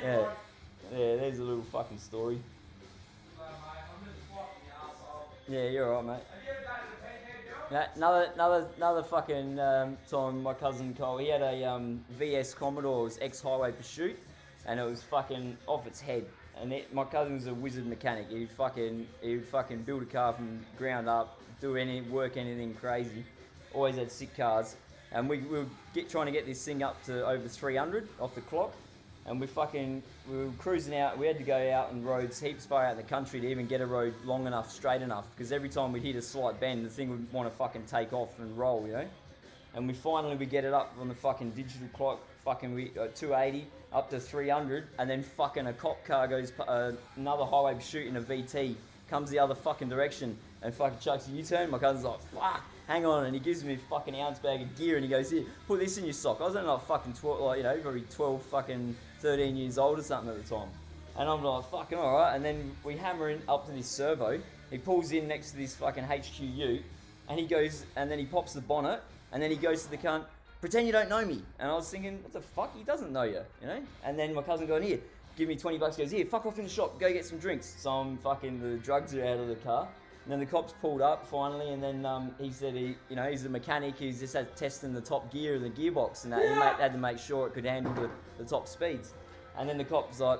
Yeah, there's a little fucking story. Yeah, you're alright, mate. Yeah, another fucking time. My cousin Cole, he had a VS Commodore, it was ex-highway pursuit, and it was fucking off its head. And my cousin was a wizard mechanic. He'd fucking build a car from ground up, work anything crazy. Always had sick cars, and we were trying to get this thing up to over 300 off the clock. And we were cruising out. We had to go out on roads heaps far out in the country to even get a road long enough, straight enough. Because every time we'd hit a slight bend, the thing would want to fucking take off and roll, you know. And we get it up on the fucking digital clock, fucking 280 up to 300, and then fucking a cop car goes another highway pursuit in a VT comes the other fucking direction and fucking chucks a U-turn. My cousin's like, fuck, hang on, and he gives me a fucking ounce bag of gear and he goes, here, put this in your sock. I was only like fucking 12, like, you know, probably 12 fucking 13 years old or something at the time. And I'm like, fucking alright, and then we hammer in up to this servo. He pulls in next to this fucking HQ and he goes, and then he pops the bonnet, and then he goes to the cunt, pretend you don't know me. And I was thinking, what the fuck, he doesn't know you, you know? And then my cousin going, here, give me 20 bucks, goes, here, fuck off in the shop, go get some drinks. So I'm the drugs are out of the car. And then the cops pulled up finally, and then he said he's a mechanic, he's just had testing the top gear of the gearbox, and that he had to make sure it could handle the top speeds. And then the cop was like,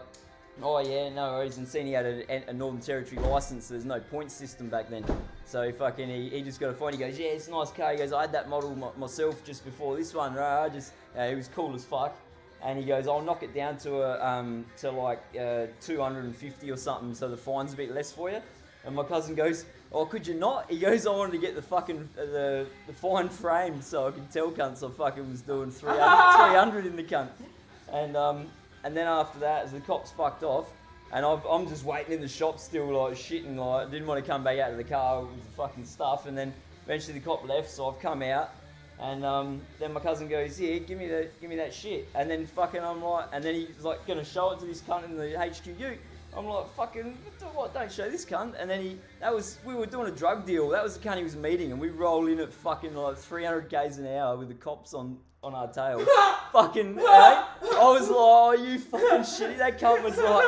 oh yeah, no worries, and seen he had a Northern Territory license, so there's no point system back then. So fucking he just got a fine. He goes, yeah, it's a nice car. He goes, I had that model myself just before this one. Right? He was cool as fuck. And he goes, I'll knock it down to like 250 or something, so the fine's a bit less for you. And my cousin goes, oh, could you not? He goes, I wanted to get the fucking the fine framed so I could tell cunts I fucking was doing 300 in the cunt. And then after that, as the cops fucked off, and I'm just waiting in the shop still, like shitting, like didn't want to come back out of the car with the fucking stuff. And then eventually the cop left, so I've come out, and then my cousin goes, "Here, give me that shit." And then fucking I'm like, and then he's like gonna show it to this cunt in the HQU. I'm like, fucking, what? Don't show this cunt. And then we were doing a drug deal. That was the cunt he was meeting, and we roll in at fucking like 300 k's an hour with the cops on our tail. Fucking, I was like, oh, you fucking shitty. That cunt was like,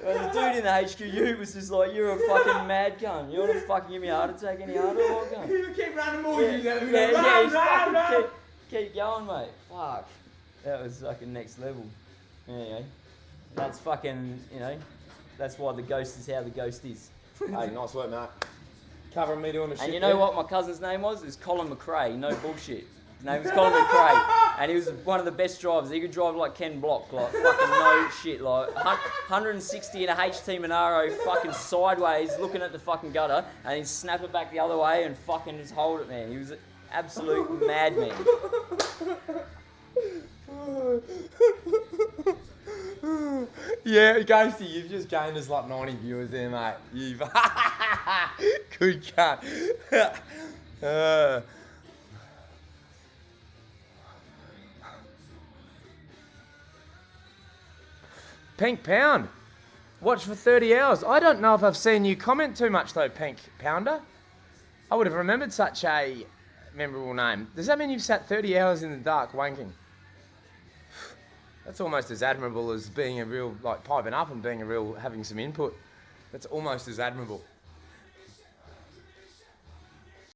the dude in the HQU was just like, you're a fucking mad cunt. You want to fucking give me a heart attack any harder? You keep running more than you run. Keep going, mate. Fuck. That was fucking next level. Anyway, that's fucking, that's why the ghost is how the ghost is. Hey, nice work, mate. Covering me doing the shit. And you know what my cousin's name was? It was Colin McRae. No bullshit. His name was Colin McRae. And he was one of the best drivers. He could drive like Ken Block, like fucking no shit. Like 160 in a HT Monaro, fucking sideways, looking at the fucking gutter, and he'd snap it back the other way and fucking just hold it, man. He was an absolute madman. Yeah, Ghosty, you've just gained us like 90 viewers there, mate. You've good cut. Pink Pound. Watch for 30 hours. I don't know if I've seen you comment too much though, Pink Pounder. I would have remembered such a memorable name. Does that mean you've sat 30 hours in the dark wanking? That's almost as admirable as being a real, like, piping up and being a real, having some input. That's almost as admirable.